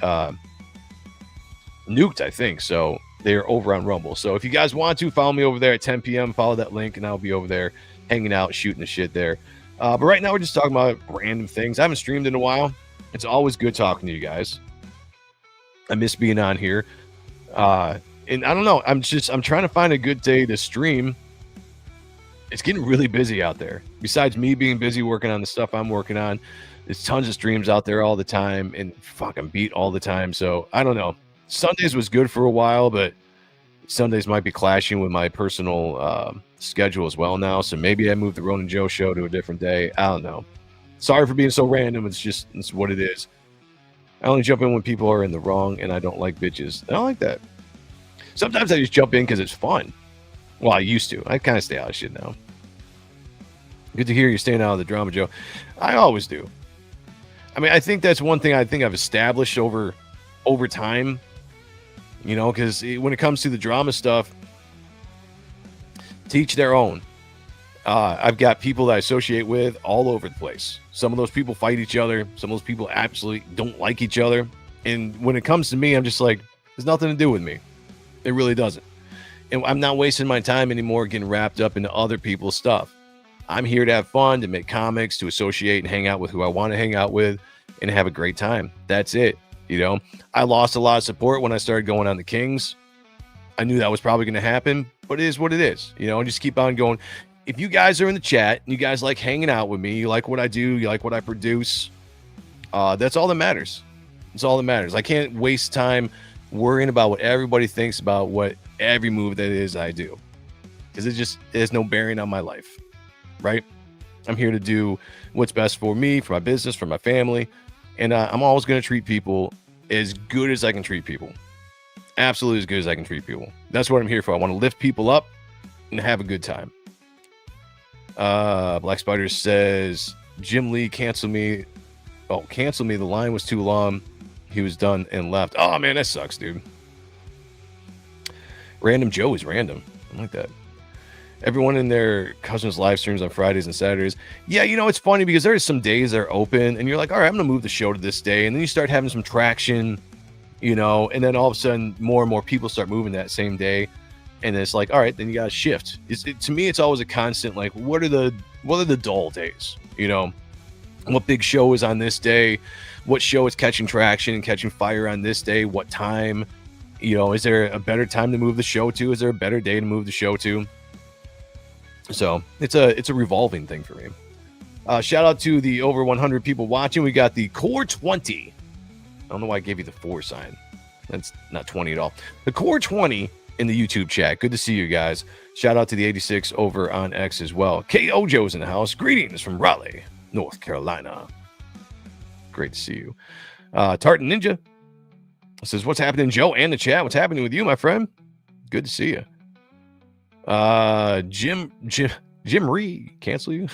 nuked, I think. So they're over on Rumble. So if you guys want to, follow me over there at 10 p.m. Follow that link, and I'll be over there hanging out, shooting the shit there. But right now, we're just talking about random things. I haven't streamed in a while. It's always good talking to you guys. I miss being on here. And I don't know. I'm trying to find a good day to stream. It's getting really busy out there. Besides me being busy working on the stuff I'm working on, there's tons of streams out there all the time and fucking beat all the time. So I don't know. Sundays was good for a while, but Sundays might be clashing with my personal schedule as well now. So maybe I moved the Ronin Joe show to a different day. I don't know. Sorry for being so random. It's what it is. I only jump in when people are in the wrong, and I don't like bitches. I don't like that. Sometimes I just jump in because it's fun. Well, I used to. I kind of stay out of shit now. Good to hear you're staying out of the drama, Joe. I always do. I mean, I think that's one thing I think I've established over time. You know, because when it comes to the drama stuff, to each their own. I've got people that I associate with all over the place. Some of those people fight each other. Some of those people absolutely don't like each other. And when it comes to me, I'm just like, there's nothing to do with me. It really doesn't. And I'm not wasting my time anymore getting wrapped up into other people's stuff. I'm here to have fun, to make comics, to associate and hang out with who I want to hang out with, and have a great time. That's it. You know, I lost a lot of support when I started going on the Kings. I knew that was probably going to happen, but it is what it is. You know, and just keep on going. If you guys are in the chat and you guys like hanging out with me, you like what I do, you like what I produce, that's all that matters. It's all that matters. I can't waste time worrying about what everybody thinks about what every move that is I do, because it has no bearing on my life, right? I'm here to do what's best for me, for my business, for my family, and I'm always going to treat people as good as I can treat people. Absolutely as good as I can treat people. That's what I'm here for. I want to lift people up and have a good time. Black Spider says, Jim Lee cancel me. Oh, cancel me. The line was too long. He was done and left. Oh, man, that sucks, dude. Random Joe is random. I like that. Everyone in their cousin's live streams on Fridays and Saturdays. Yeah, you know, it's funny because there's some days that are open and you're like, all right, I'm going to move the show to this day. And then you start having some traction, you know, and then all of a sudden more and more people start moving that same day. And it's like, all right, then you got to shift. To me, it's always a constant, like, what are the dull days? You know, what big show is on this day? What show is catching traction and catching fire on this day? What time? You know, is there a better time to move the show to? Is there a better day to move the show to? So it's a revolving thing for me. Shout out to the over 100 people watching. We got the Core 20. I don't know why I gave you the 4 sign. That's not 20 at all. The Core 20 in the YouTube chat. Good to see you guys. Shout out to the 86 over on X as well. K.O. Joe's in the house. Greetings from Raleigh, North Carolina. Great to see you. Tartan Ninja says, what's happening, Joe, and the chat? What's happening with you, my friend? Good to see you. Jim Ree, cancel you.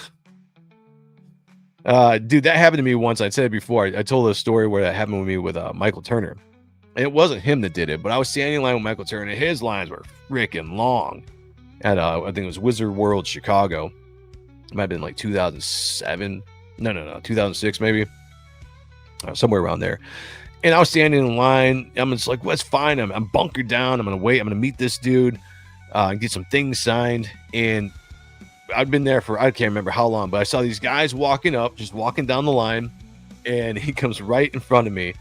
Dude, that happened to me once. I said it before. I told a story where that happened with me with Michael Turner. And it wasn't him that did it, but I was standing in line with Michael Turner. His lines were freaking long. At I think it was Wizard World Chicago. It might have been like 2007. No, 2006 maybe. Somewhere around there. And I was standing in line. I'm just like, well, that's fine. I'm bunkered down. I'm going to wait. I'm going to meet this dude and get some things signed. And I've been there for, I can't remember how long, but I saw these guys walking up, just walking down the line. And he comes right in front of me.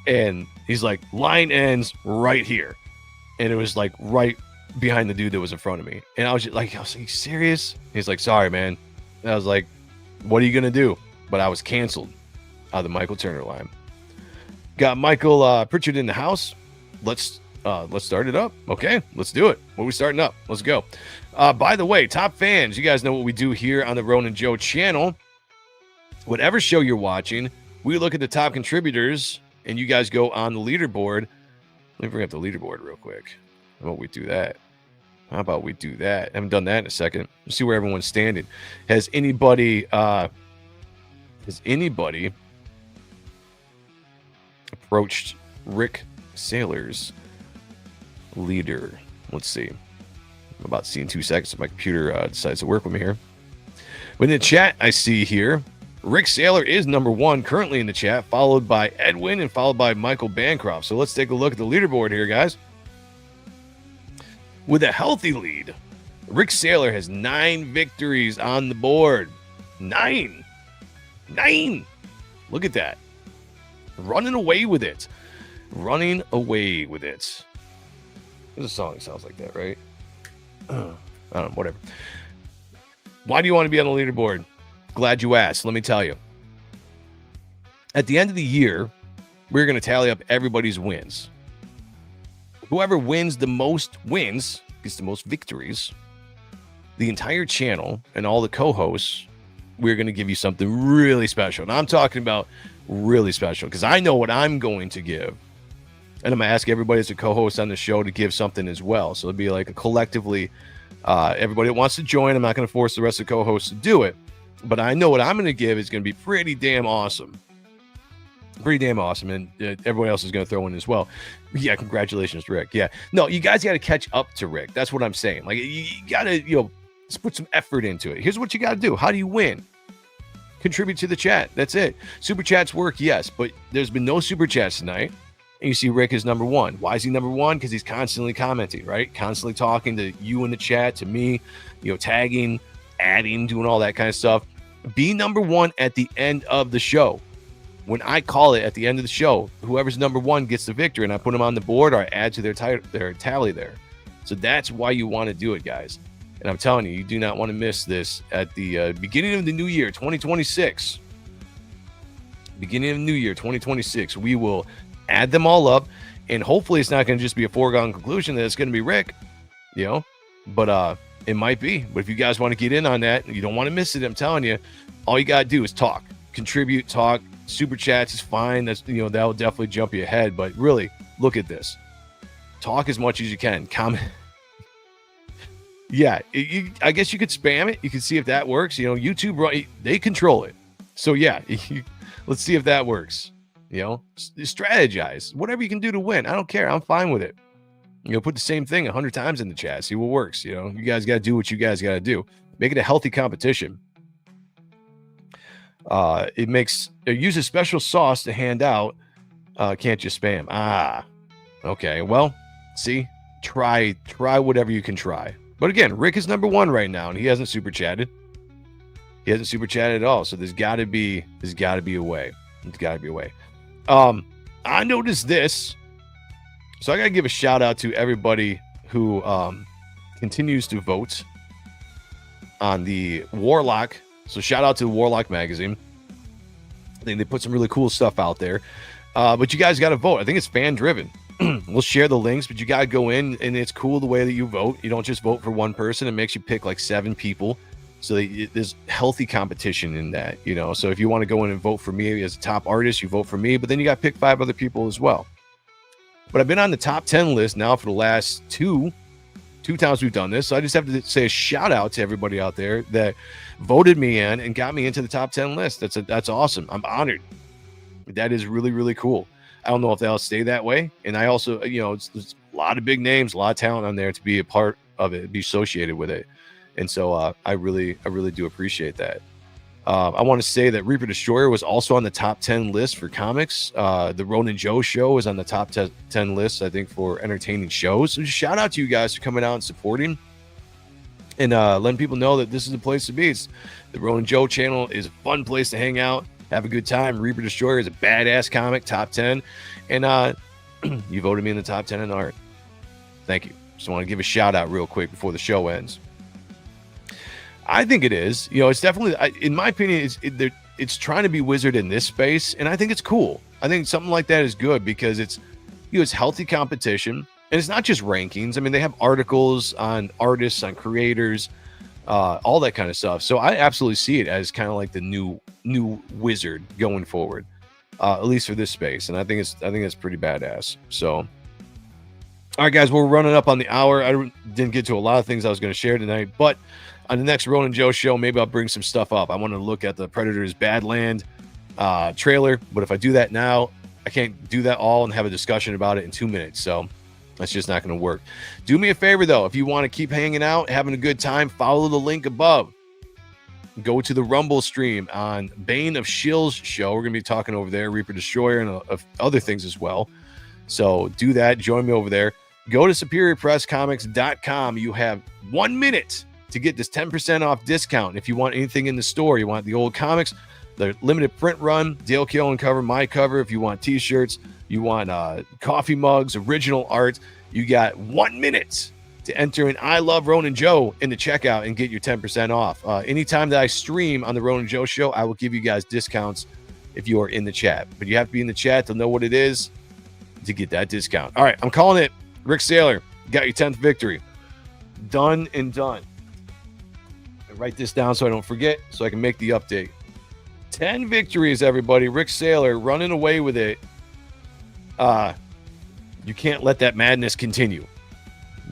And he's like, line ends right here. And it was like right behind the dude that was in front of me. And I was like, you serious? He's like, sorry, man. And I was like, what are you going to do? But I was canceled out of the Michael Turner line. Got Michael Pritchard in the house. Let's start it up. Okay, let's do it. What are we starting up? Let's go. By the way, top fans, you guys know what we do here on the Ronin Joe channel. Whatever show you're watching, we look at the top contributors and you guys go on the leaderboard. Let me bring up the leaderboard real quick. How about we do that? I haven't done that in a second. Let's see where everyone's standing. Has anybody approached Rick Saylor's leader. Let's see. I'm about to see in 2 seconds if my computer decides to work with me here. But in the chat, I see here, Rick Saylor is number 1 currently in the chat, followed by Edwin and followed by Michael Bancroft. So let's take a look at the leaderboard here, guys. With a healthy lead, Rick Saylor has 9 victories on the board. 9. Look at that. Running away with it. There's a song that sounds like that, right? I don't know, whatever. Why do you want to be on the leaderboard? Glad you asked. Let me tell you. At the end of the year, we're going to tally up everybody's wins. Whoever wins the most wins, gets the most victories, the entire channel and all the co-hosts, we're going to give you something really special. And I'm talking about really special because I know what I'm going to give. And I'm going to ask everybody as a co-host on the show to give something as well. So it'll be like a collectively, everybody that wants to join. I'm not going to force the rest of the co-hosts to do it. But I know what I'm going to give is going to be pretty damn awesome. And everyone else is going to throw in as well. Yeah, congratulations, Rick. Yeah. No, you guys got to catch up to Rick. That's what I'm saying. Like, you got to, just put some effort into it. Here's what you got to do. How do you win? Contribute to the chat. That's it. Super chats work, yes, but there's been no super chats tonight. And you see Rick is number 1. Why is he number 1? Because he's constantly commenting, right? Constantly talking to you in the chat, to me, tagging, adding, doing all that kind of stuff. Be number 1 at the end of the show. When I call it at the end of the show, whoever's number 1 gets the victory, and I put them on the board or I add to their tally there. So that's why you want to do it, guys. And I'm telling you, you do not want to miss this at the beginning of the new year, 2026. Beginning of the new year, 2026. We will add them all up, and hopefully it's not going to just be a foregone conclusion that it's going to be Rick, but it might be. But if you guys want to get in on that, you don't want to miss it, I'm telling you, all you got to do is talk, contribute, talk. Super chats is fine. That's, that will definitely jump you ahead. But really, look at this. Talk as much as you can. Comment. Yeah, I guess you could spam it. You can see if that works. YouTube, they control it. So yeah, let's see if that works. Strategize. Whatever you can do to win. I don't care. I'm fine with it. Put the same thing 100 times in the chat. See what works. You guys got to do what you guys got to do. Make it a healthy competition. It uses special sauce to hand out. Can't just spam. Okay. Well, see, try whatever you can try. But again, Rick is number 1 right now, and he hasn't super chatted. He hasn't super chatted at all. So there's got to be a way. There's got to be a way. I noticed this. So I got to give a shout out to everybody who continues to vote on the Warlock. So shout out to Warlock magazine. I think they put some really cool stuff out there. But you guys got to vote. I think it's fan driven. We'll share the links, but you got to go in, and it's cool the way that you vote. You don't just vote for one person. It makes you pick like 7 people. So there's healthy competition in that, So if you want to go in and vote for me as a top artist, you vote for me, but then you got to pick 5 other people as well. But I've been on the top 10 list now for the last two times we've done this. So I just have to say a shout out to everybody out there that voted me in and got me into the top 10 list. That's awesome. I'm honored. That is really, really cool. I don't know if that'll stay that way. And I also, there's a lot of big names, a lot of talent on there to be a part of it, be associated with it. And so I really do appreciate that. I want to say that Reaper Destroyer was also on the top 10 list for comics. The Ronin Joe show is on the top 10 list, I think, for entertaining shows. So just shout out to you guys for coming out and supporting and letting people know that this is the place to be. The Ronin Joe channel is a fun place to hang out, have a good time. Reaper Destroyer is a badass comic, top 10. And you voted me in the top 10 in art. Thank you. Just want to give a shout out real quick before the show ends. I think it is. It's definitely, in my opinion, it's trying to be Wizard in this space, and I think it's cool. I think something like that is good because it's healthy competition, and it's not just rankings. I mean, they have articles on artists, on creators, all that kind of stuff. So I absolutely see it as kind of like the new Wizard going forward, at least for this space, and I think it's pretty badass. So, all right, guys, we're running up on the hour. I didn't get to a lot of things I was going to share tonight, but on the next Ronin Joe show, maybe I'll bring some stuff up. I want to look at the Predator's Badland trailer, but if I do that now, I can't do that all and have a discussion about it in 2 minutes. So that's just not going to work. Do me a favor, though. If you want to keep hanging out, having a good time, follow the link above. Go to the Rumble stream on Bane of Shill's show. We're going to be talking over there, Reaper Destroyer, and other things as well. So do that. Join me over there. Go to SuperiorPressComics.com. You have 1 minute to get this 10% off discount. If you want anything in the store, you want the old comics, the limited print run, Dale Keown cover, my cover. If you want t-shirts, you want coffee mugs, original art, you got 1 minute to enter in I Love Ronin Joe in the checkout and get your 10% off. Anytime that I stream on the Ronin Joe show, I will give you guys discounts if you are in the chat. But you have to be in the chat to know what it is to get that discount. All right, I'm calling it. Rick Saylor, got your 10th victory. Done and done. I write this down so I don't forget, so I can make the update. 10 victories, everybody. Rick Saylor running away with it. You can't let that madness continue.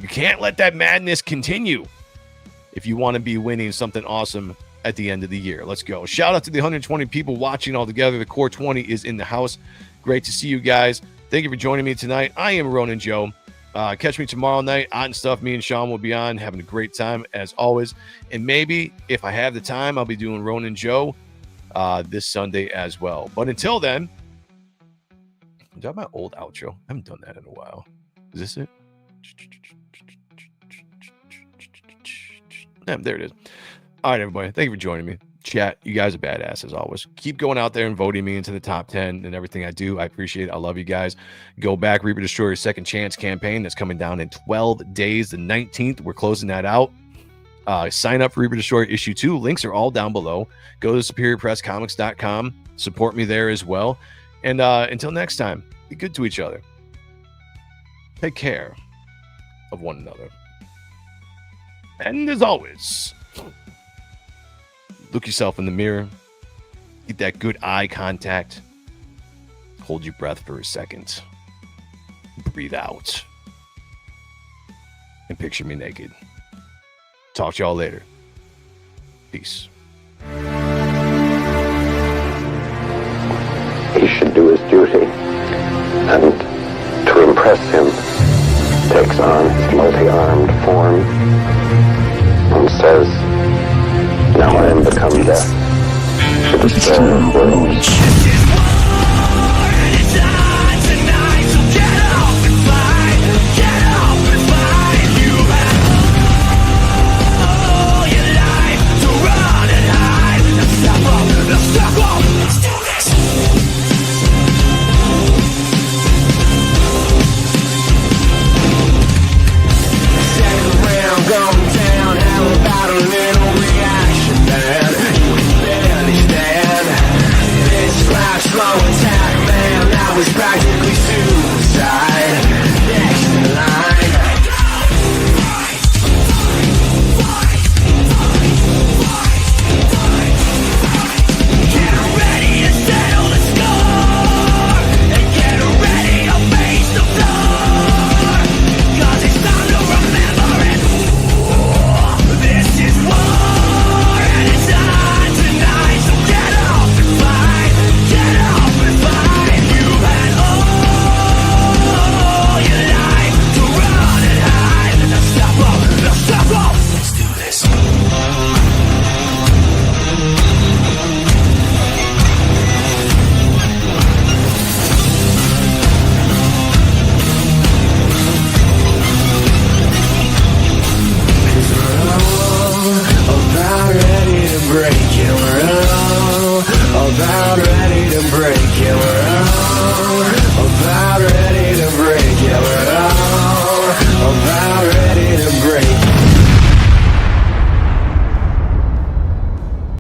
You can't let that madness continue if you want to be winning something awesome at the end of the year. Let's go. Shout out to the 120 people watching all together. The core 20 is in the house. Great to see you guys. Thank you for joining me tonight. I am Ronin Joe. Catch me tomorrow night on Stuff. Me and Sean will be on, having a great time as always. And maybe if I have the time, I'll be doing Ronin Joe this Sunday as well. But until then, is that my old outro? I haven't done that in a while. Is this it? There it is. All right, everybody. Thank you for joining me. Chat, you guys are badass as always. Keep going out there and voting me into the top 10 and everything I do. I appreciate it. I love you guys. Go back, Reaper Destroyer Second Chance campaign that's coming down in 12 days. The 19th, we're closing that out. Sign up for Reaper Destroyer issue 2. Links are all down below. Go to SuperiorPressComics.com. Support me there as well. And until next time, be good to each other. Take care of one another. And as always, look yourself in the mirror. Get that good eye contact. Hold your breath for a second. Breathe out. And picture me naked. Talk to y'all later. Peace.
He should do his duty. And to impress him, takes on his multi-armed form and says, "Now I am become death, the destroyer of worlds." Slow attack, man, now he's back.